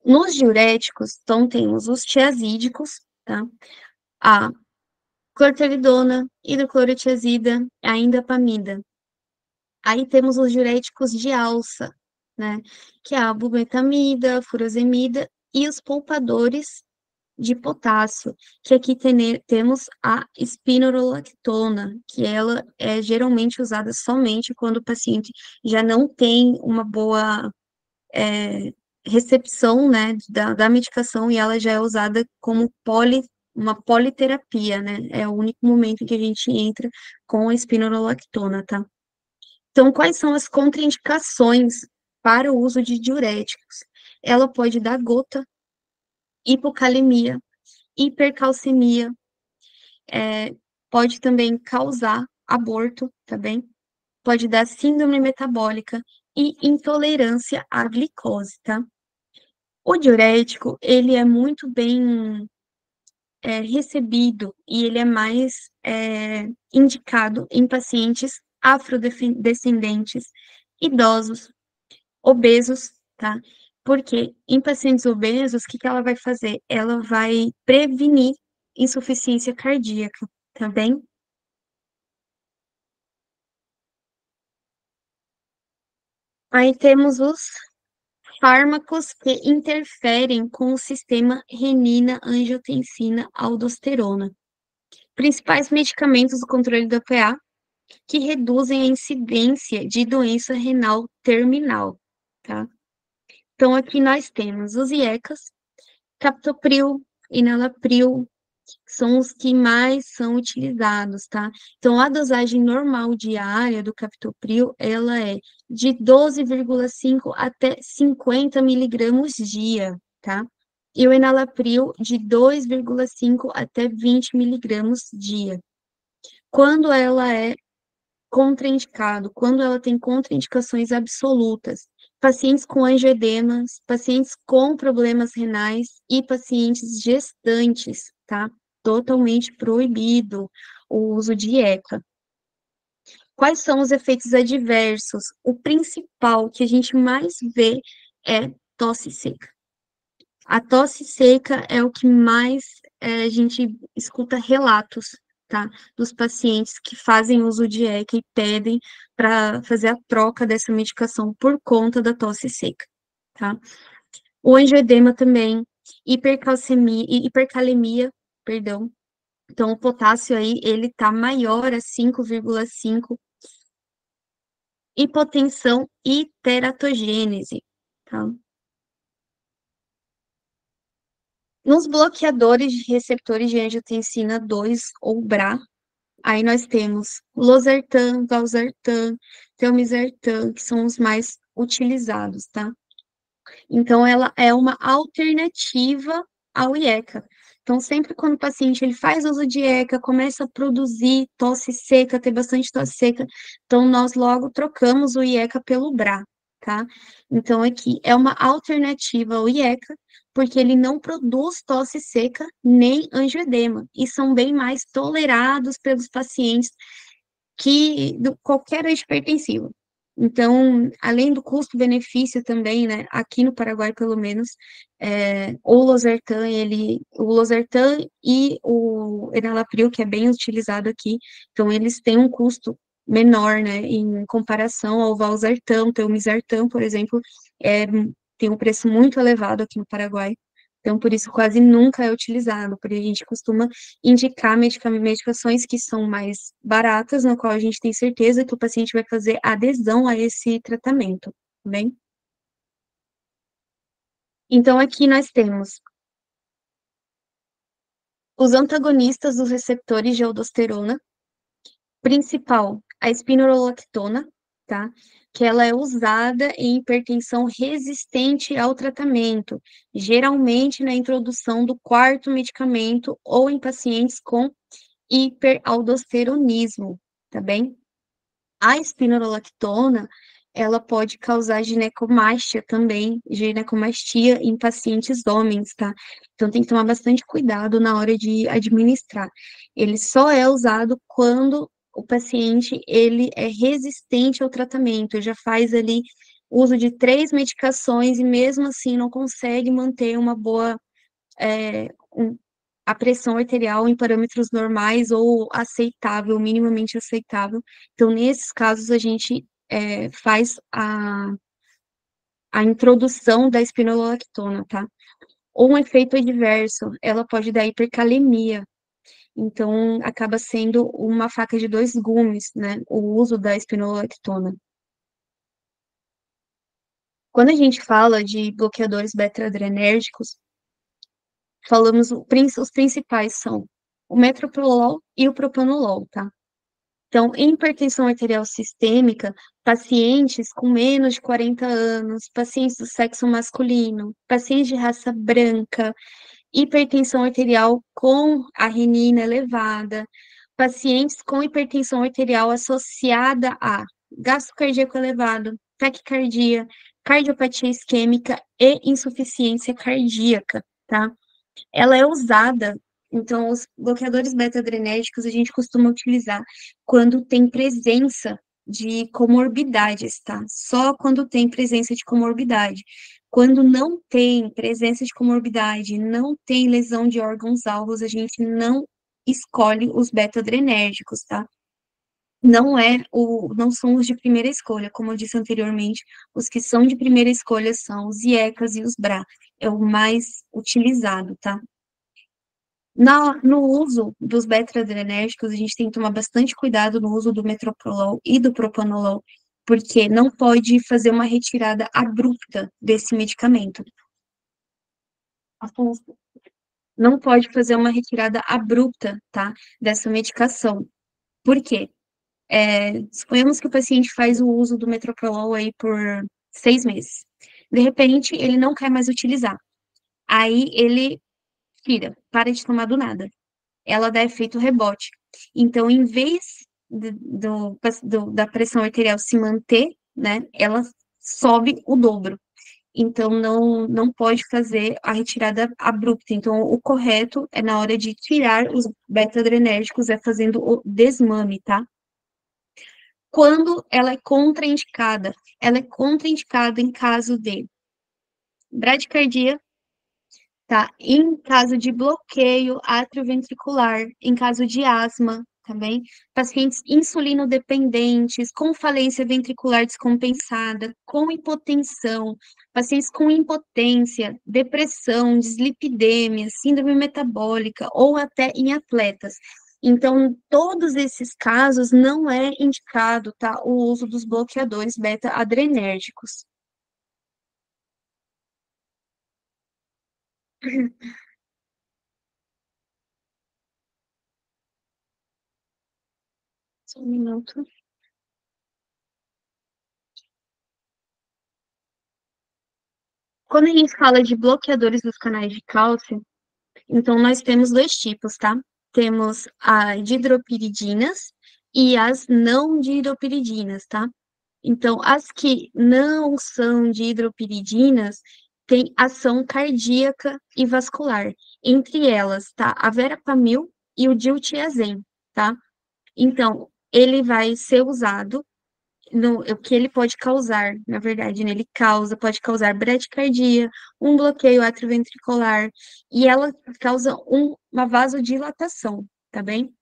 Nos diuréticos, então, temos os tiazídicos, tá? A clortralidona, hidroclorotiazida, a indapamida. Aí temos os diuréticos de alça, né? Que é a bumetamida, a furosemida e os poupadores de potássio, que aqui temos a espironolactona, que ela é geralmente usada somente quando o paciente já não tem uma boa recepção, né, da medicação e ela já é usada como uma politerapia, né? É o único momento que a gente entra com a espironolactona, tá? Então, quais são as contraindicações para o uso de diuréticos? Ela pode dar gota, hipocalemia, hipercalcemia, pode também causar aborto, tá bem? Pode dar síndrome metabólica e intolerância à glicose, tá? O diurético, ele é muito bem recebido e ele é mais indicado em pacientes afrodescendentes, idosos, obesos, tá? Porque em pacientes obesos, o que que ela vai fazer? Ela vai prevenir insuficiência cardíaca, tá bem? Aí temos os fármacos que interferem com o sistema renina-angiotensina-aldosterona. Principais medicamentos do controle do PA que reduzem a incidência de doença renal terminal, tá? Então, aqui nós temos os IECAs, captopril, enalapril, são os que mais são utilizados, tá? Então, a dosagem normal diária do captopril, ela é de 12,5 até 50 miligramas dia, tá? E o enalapril de 2,5 até 20 miligramas dia. Quando ela é contraindicado, quando ela tem contraindicações absolutas, pacientes com angioedemas, pacientes com problemas renais e pacientes gestantes, tá? Totalmente proibido o uso de IECA. Quais são os efeitos adversos? O principal que a gente mais vê é tosse seca. A tosse seca é o que mais a gente escuta relatos, tá? Dos pacientes que fazem uso de ECA e pedem para fazer a troca dessa medicação por conta da tosse seca, tá? O angioedema também, hipercalemia, perdão. Então, o potássio aí, ele tá maior a 5,5. Hipotensão e teratogênese, tá? Nos bloqueadores de receptores de angiotensina 2 ou BRA, aí nós temos losartan, valsartan, telmisartan, que são os mais utilizados, tá? Então, ela é uma alternativa ao IECA. Então, sempre quando o paciente ele faz uso de IECA, começa a produzir tosse seca, ter bastante tosse seca, então nós logo trocamos o IECA pelo BRA, tá? Então, aqui é uma alternativa ao IECA, porque ele não produz tosse seca nem angioedema, e são bem mais tolerados pelos pacientes que qualquer hipertensivo. Então, além do custo-benefício também, né, aqui no Paraguai, pelo menos, o losartan e o enalapril, que é bem utilizado aqui, então eles têm um custo menor, né, em comparação ao valsartan, telmisartan, por exemplo, tem um preço muito elevado aqui no Paraguai. Então, por isso, quase nunca é utilizado, porque a gente costuma indicar medicações que são mais baratas, no qual a gente tem certeza que o paciente vai fazer adesão a esse tratamento, tá bem? Então, aqui nós temos os antagonistas dos receptores de aldosterona, principal, a espironolactona, tá? Que ela é usada em hipertensão resistente ao tratamento, geralmente na introdução do quarto medicamento ou em pacientes com hiperaldosteronismo, tá bem? A espironolactona, ela pode causar ginecomastia também, ginecomastia em pacientes homens, tá? Então tem que tomar bastante cuidado na hora de administrar. Ele só é usado quando o paciente, ele é resistente ao tratamento, já faz ali uso de 3 medicações e mesmo assim não consegue manter uma boa, a pressão arterial em parâmetros normais ou aceitável, minimamente aceitável. Então, nesses casos, a gente faz a introdução da espironolactona, tá? Ou um efeito adverso, ela pode dar hipercalemia. Então, acaba sendo uma faca de 2 gumes, né? O uso da espironolactona. Quando a gente fala de bloqueadores beta-adrenérgicos, falamos, os principais são o metoprolol e o propanolol, tá? Então, em hipertensão arterial sistêmica, pacientes com menos de 40 anos, pacientes do sexo masculino, pacientes de raça branca, hipertensão arterial com a renina elevada, pacientes com hipertensão arterial associada a gasto cardíaco elevado, taquicardia, cardiopatia isquêmica e insuficiência cardíaca, tá? Ela é usada Então, os bloqueadores beta-adrenérgicos a gente costuma utilizar quando tem presença de comorbidades, tá? Só quando tem presença de comorbidade. Quando não tem presença de comorbidade, não tem lesão de órgãos-alvos, a gente não escolhe os beta-adrenérgicos, tá? Não são os de primeira escolha, como eu disse anteriormente, os que são de primeira escolha são os IECAs e os BRA, é o mais utilizado, tá? No uso dos beta-adrenérgicos, a gente tem que tomar bastante cuidado no uso do metoprolol e do propanolol, porque não pode fazer uma retirada abrupta desse medicamento. Não pode fazer uma retirada abrupta, tá, dessa medicação. Por quê? Suponhamos que o paciente faz o uso do metoprolol aí por 6 meses. De repente, ele não quer mais utilizar. Aí ele tira, para de tomar do nada. Ela dá efeito rebote. Então, em vez da pressão arterial se manter, né, ela sobe o dobro. Então, não pode fazer a retirada abrupta. Então, o correto é na hora de tirar os beta-adrenérgicos, é fazendo o desmame, tá? Quando ela é contraindicada? Ela é contraindicada em caso de bradicardia, tá? Em caso de bloqueio atrioventricular, em caso de asma, também, pacientes insulinodependentes, com falência ventricular descompensada, com hipotensão, pacientes com impotência, depressão, dislipidemia, síndrome metabólica, ou até em atletas. Então, todos esses casos não é indicado, tá, o uso dos bloqueadores beta-adrenérgicos. Só um minuto. Quando a gente fala de bloqueadores dos canais de cálcio, então nós temos dois tipos, tá? Temos as dihidropiridinas e as não dihidropiridinas, tá? Então, as que não são dihidropiridinas têm ação cardíaca e vascular. Entre elas, tá? A verapamil e o diltiazem, tá? Então, ele vai ser usado o que ele pode causar, na verdade, né? Ele pode causar bradicardia, um bloqueio atrioventricular, e ela causa uma vasodilatação, tá bem?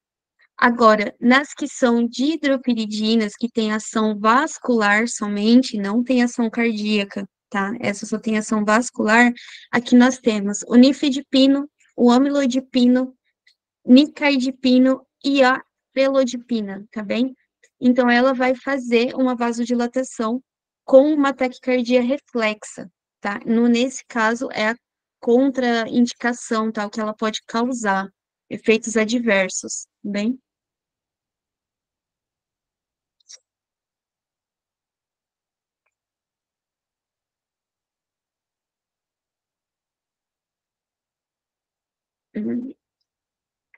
Agora, nas que são dihidropiridinas, que têm ação vascular somente, não tem ação cardíaca, tá? Essa só tem ação vascular, aqui nós temos o nifedipino, o amiloidipino, nicardipino e a felodipina, tá bem? Então, ela vai fazer uma vasodilatação com uma taquicardia reflexa, tá? Nesse caso, é a contraindicação, tá? O que ela pode causar, efeitos adversos, tá bem?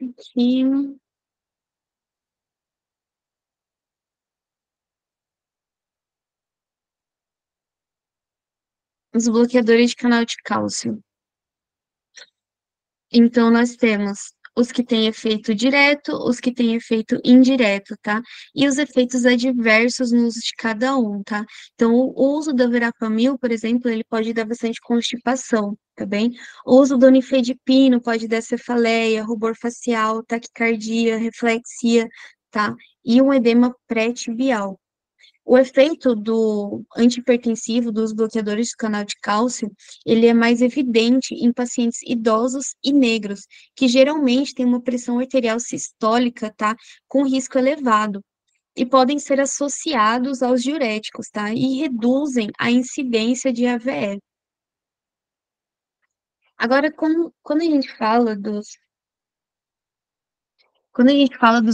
Aqui. Os bloqueadores de canal de cálcio. Então, nós temos os que têm efeito direto, os que têm efeito indireto, tá? E os efeitos adversos no uso de cada um, tá? Então, o uso da verapamil, por exemplo, ele pode dar bastante constipação, tá bem? O uso do nifedipino pode dar cefaleia, rubor facial, taquicardia, reflexia, tá? E um edema pré-tibial. O efeito do antihipertensivo, dos bloqueadores do canal de cálcio, ele é mais evidente em pacientes idosos e negros, que geralmente têm uma pressão arterial sistólica, tá, com risco elevado, e podem ser associados aos diuréticos, tá, e reduzem a incidência de AVE. Agora, quando a gente fala dos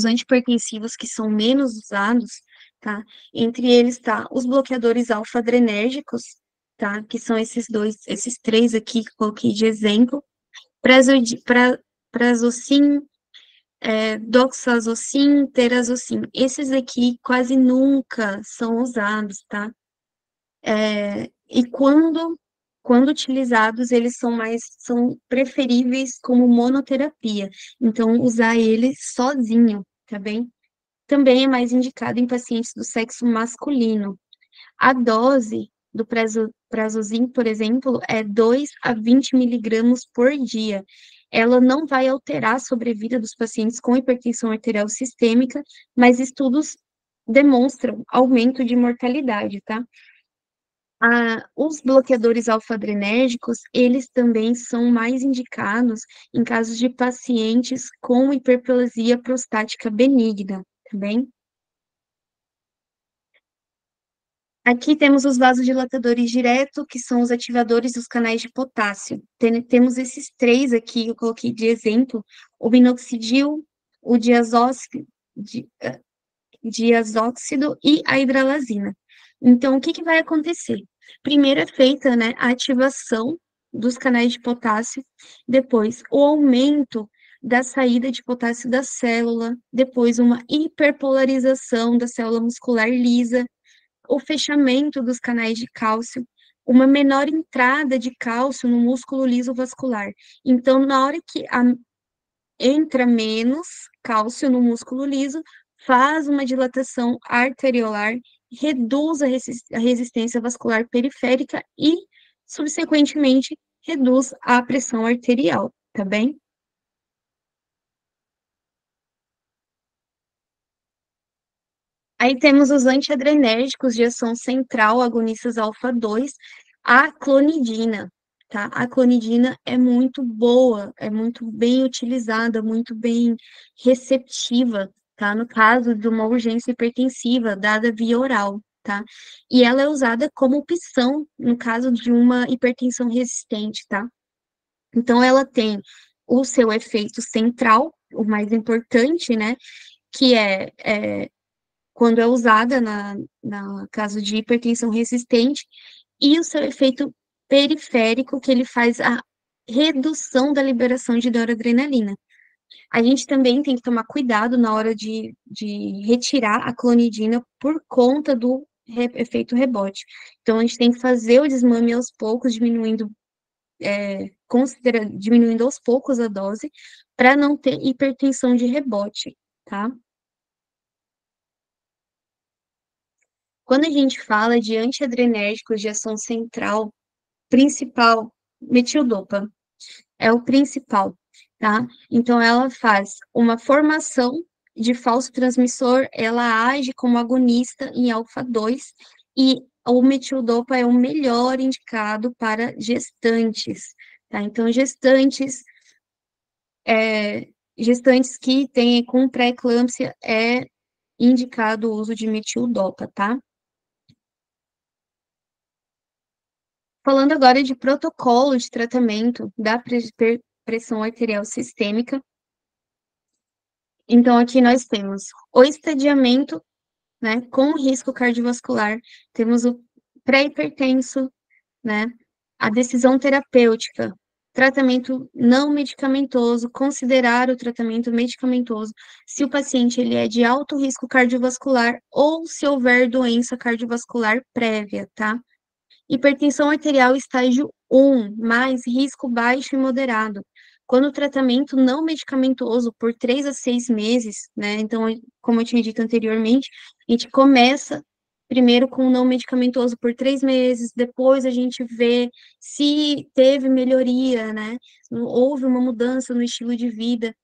antihipertensivos que são menos usados, tá? Entre eles tá os bloqueadores alfa-adrenérgicos, tá? Que são esses três aqui que eu coloquei de exemplo. Prazosin, doxazocin, terazocin. Esses aqui quase nunca são usados, tá? E quando quando utilizados, eles são preferíveis como monoterapia. Então, usar ele sozinho, tá bem? Também é mais indicado em pacientes do sexo masculino. A dose do Prazosin, por exemplo, é 2 a 20 miligramas por dia. Ela não vai alterar a sobrevida dos pacientes com hipertensão arterial sistêmica, mas estudos demonstram aumento de mortalidade, tá? Os bloqueadores alfa-adrenérgicos, eles também são mais indicados em casos de pacientes com hiperplasia prostática benigna, tá bem? Aqui temos os vasodilatadores direto, que são os ativadores dos canais de potássio. Temos esses 3 aqui, eu coloquei de exemplo, o minoxidil, o diazóxido e a hidralazina. Então, o que vai acontecer? Primeiro é feita, né, a ativação dos canais de potássio, depois o aumento da saída de potássio da célula, depois uma hiperpolarização da célula muscular lisa, o fechamento dos canais de cálcio, uma menor entrada de cálcio no músculo liso vascular. Então, na hora que entra menos cálcio no músculo liso, faz uma dilatação arteriolar, reduz a resistência vascular periférica e, subsequentemente, reduz a pressão arterial, tá bem? Aí temos os antiadrenérgicos de ação central, agonistas alfa-2, a clonidina, tá? A clonidina é muito boa, é muito bem utilizada, muito bem receptiva, tá? No caso de uma urgência hipertensiva dada via oral, tá? E ela é usada como opção no caso de uma hipertensão resistente, tá? Então, ela tem o seu efeito central, o mais importante, né? Que quando é usada na caso de hipertensão resistente, e o seu efeito periférico, que ele faz a redução da liberação de noradrenalina. A gente também tem que tomar cuidado na hora de retirar a clonidina por conta do efeito rebote. Então, a gente tem que fazer o desmame aos poucos, diminuindo aos poucos a dose, para não ter hipertensão de rebote, tá? Quando a gente fala de antiadrenérgicos de ação central, principal, metildopa, é o principal, tá? Então, ela faz uma formação de falso transmissor, ela age como agonista em alfa-2, e o metildopa é o melhor indicado para gestantes, tá? Então, gestantes que têm com pré-eclâmpsia é indicado o uso de metildopa, tá? Falando agora de protocolo de tratamento da pressão arterial sistêmica. Então, aqui nós temos o estadiamento, né, com risco cardiovascular, temos o pré-hipertenso, né, a decisão terapêutica, tratamento não medicamentoso, considerar o tratamento medicamentoso se o paciente ele é de alto risco cardiovascular ou se houver doença cardiovascular prévia, tá? Hipertensão arterial estágio 1, mais risco baixo e moderado. Quando o tratamento não medicamentoso por 3 a 6 meses, né? Então, como eu tinha dito anteriormente, a gente começa primeiro com o não medicamentoso por 3 meses, depois a gente vê se teve melhoria, né? Houve uma mudança no estilo de vida.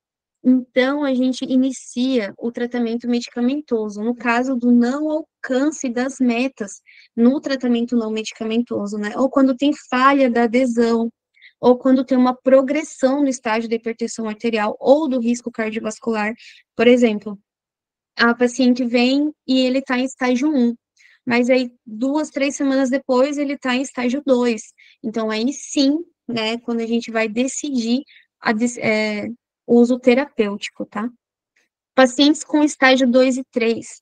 Então, a gente inicia o tratamento medicamentoso, no caso do não alcance das metas no tratamento não medicamentoso, né? Ou quando tem falha da adesão, ou quando tem uma progressão no estágio da hipertensão arterial ou do risco cardiovascular. Por exemplo, a paciente vem e ele está em estágio 1, mas aí 2, 3 semanas depois ele está em estágio 2. Então, aí sim, né, quando a gente vai decidir uso terapêutico, tá? Pacientes com estágio 2 e 3.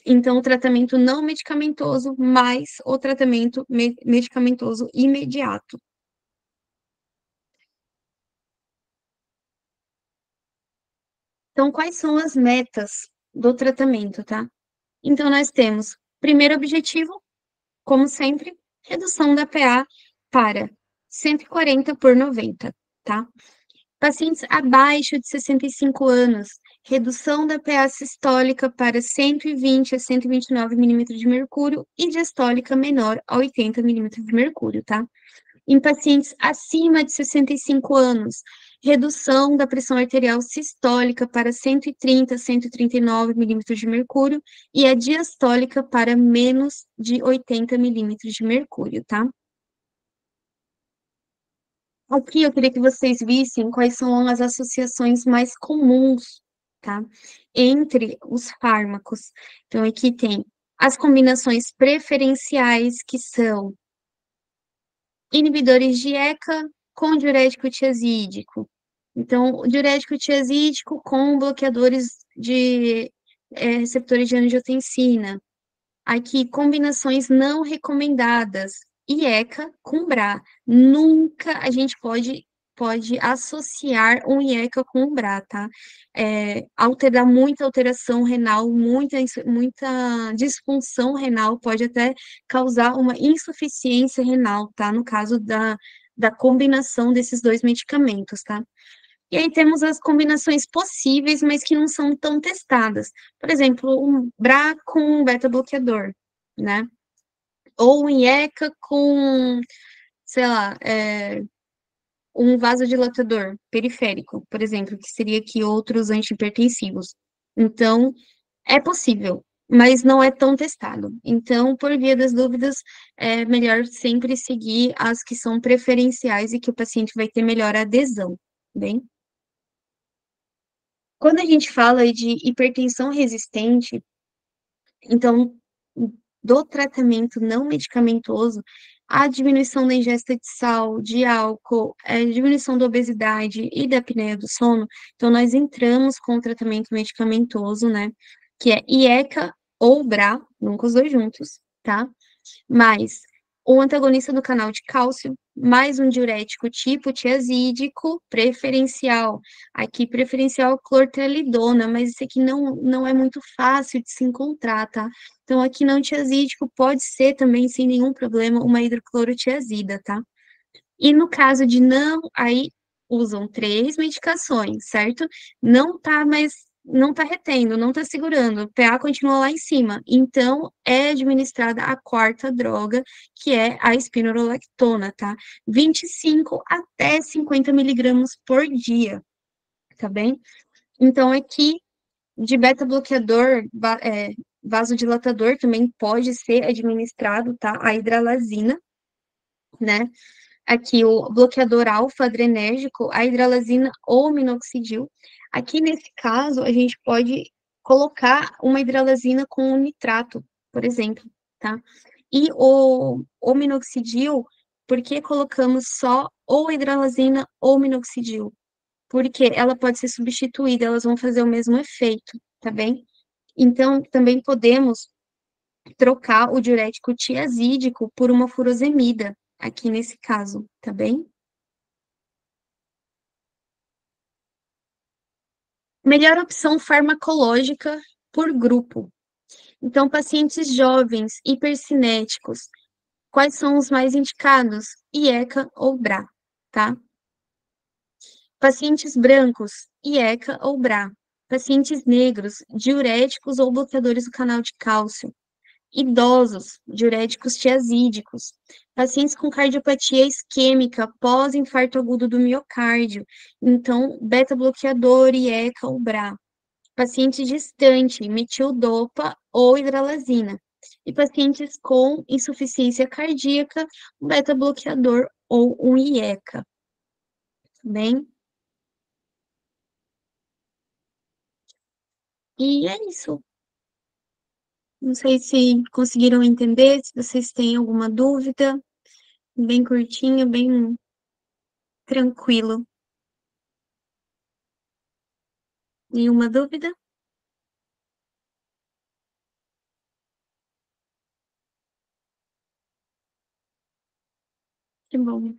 Então, o tratamento não medicamentoso mais o tratamento medicamentoso imediato. Então, quais são as metas do tratamento, tá? Então, nós temos, primeiro objetivo, como sempre, redução da PA para 140 por 90, tá? Pacientes abaixo de 65 anos, redução da PA sistólica para 120 a 129 milímetros de mercúrio e diastólica menor a 80 milímetros de mercúrio, tá? Em pacientes acima de 65 anos, redução da pressão arterial sistólica para 130 a 139 milímetros de mercúrio e a diastólica para menos de 80 milímetros de mercúrio, tá? Aqui eu queria que vocês vissem quais são as associações mais comuns, tá? Entre os fármacos. Então, aqui tem as combinações preferenciais, que são inibidores de ECA com diurético tiazídico. Então, o diurético tiazídico com bloqueadores de receptores de angiotensina. Aqui, combinações não recomendadas. IECA com BRA. Nunca a gente pode associar um IECA com um BRA, tá? Dar muita alteração renal, muita disfunção renal, pode até causar uma insuficiência renal, tá? No caso da combinação desses dois medicamentos, tá? E aí temos as combinações possíveis, mas que não são tão testadas. Por exemplo, um BRA com um beta-bloqueador, né? Ou um IECA com, sei lá, um vasodilatador periférico, por exemplo, que seria aqui outros antihipertensivos. Então, é possível, mas não é tão testado. Então, por via das dúvidas, é melhor sempre seguir as que são preferenciais e que o paciente vai ter melhor adesão, bem? Quando a gente fala de hipertensão resistente, então, do tratamento não medicamentoso, a diminuição da ingesta de sal, de álcool, diminuição da obesidade e da apneia do sono, então nós entramos com o tratamento medicamentoso, né, que é IECA ou BRA, nunca os dois juntos, tá? Mais o antagonista do canal de cálcio, mais um diurético tipo tiazídico preferencial. Aqui, preferencial clortrelidona, mas esse aqui não é muito fácil de se encontrar, tá? Então, aqui não tiazídico pode ser também, sem nenhum problema, uma hidroclorotiazida, tá? E no caso de não, aí usam 3 medicações, certo? Não tá retendo, não tá segurando, o PA continua lá em cima. Então, é administrada a quarta droga, que é a espironolactona, tá? 25 até 50 miligramas por dia, tá bem? Então, aqui, de beta-bloqueador, vasodilatador, também pode ser administrado, tá? A hidralazina, né? Aqui o bloqueador alfa-adrenérgico, a hidralazina ou minoxidil. Aqui, nesse caso, a gente pode colocar uma hidralazina com um nitrato, por exemplo, tá? E o minoxidil, por que colocamos só ou hidralazina ou minoxidil? Porque ela pode ser substituída, elas vão fazer o mesmo efeito, tá bem? Então, também podemos trocar o diurético tiazídico por uma furosemida, aqui nesse caso, tá bem? Melhor opção farmacológica por grupo. Então, pacientes jovens, hipercinéticos, quais são os mais indicados? IECA ou BRA, tá? Pacientes brancos, IECA ou BRA. Pacientes negros, diuréticos ou bloqueadores do canal de cálcio. Idosos, diuréticos tiazídicos, pacientes com cardiopatia isquêmica pós-infarto agudo do miocárdio, então beta-bloqueador, IECA ou BRA, paciente distante, metildopa ou hidralazina, e pacientes com insuficiência cardíaca, beta-bloqueador ou um IECA, bem? E é isso. Não sei se conseguiram entender, se vocês têm alguma dúvida, bem curtinho, bem tranquilo. Nenhuma dúvida? Que bom.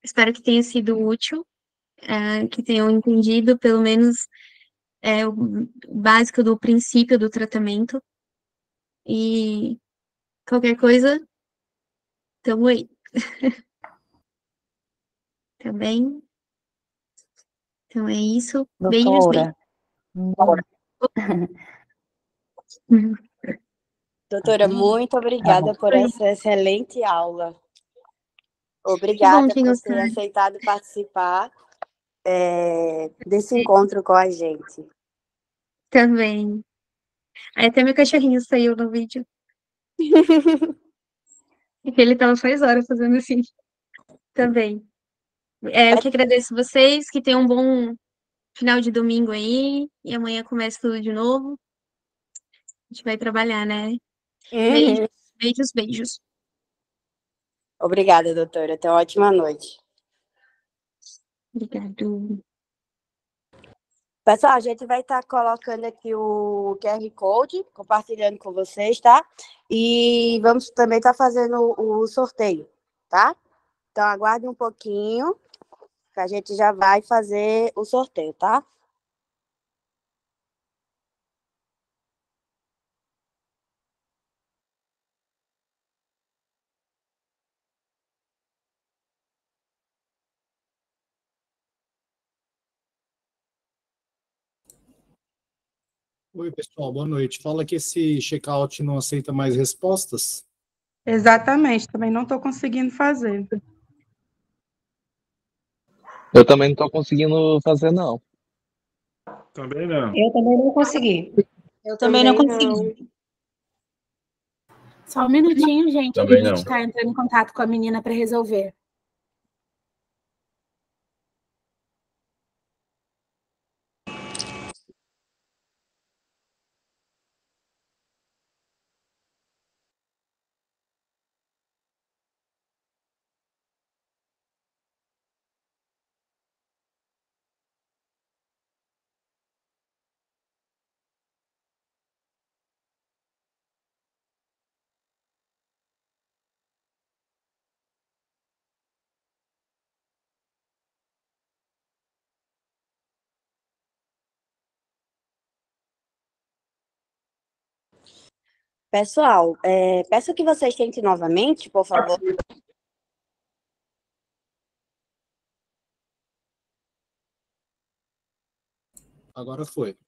Espero que tenha sido útil. que tenham entendido, pelo menos, o básico do princípio do tratamento. E qualquer coisa, tamo aí. Tá bem? Então é isso. Beijos, beijos. Doutora, Doutora, muito obrigada por essa excelente aula. Que bom, Obrigada que por ter gostaram. aceitado participar desse encontro com a gente. Também. Aí até meu cachorrinho saiu no vídeo. Porque ele tava faz horas fazendo assim. Também. Eu que agradeço vocês, que tenham um bom final de domingo aí. E amanhã começa tudo de novo. A gente vai trabalhar, né? Beijos, beijos, beijos. Obrigada, doutora. Até uma ótima noite. Obrigado. Pessoal, a gente vai estar colocando aqui o QR Code, compartilhando com vocês, tá? E vamos também estar fazendo o sorteio, tá? Então, aguarde um pouquinho, que a gente já vai fazer o sorteio, tá? Oi, pessoal, boa noite. Fala que esse checkout não aceita mais respostas. Exatamente, também não estou conseguindo fazer. Eu também não estou conseguindo fazer, não. Também não. Eu também não consegui. Eu Também não consegui. Só um minutinho, gente, que a Também gente não. está entrando em contato com a menina para resolver. Pessoal, peço que vocês tentem novamente, por favor. Agora foi.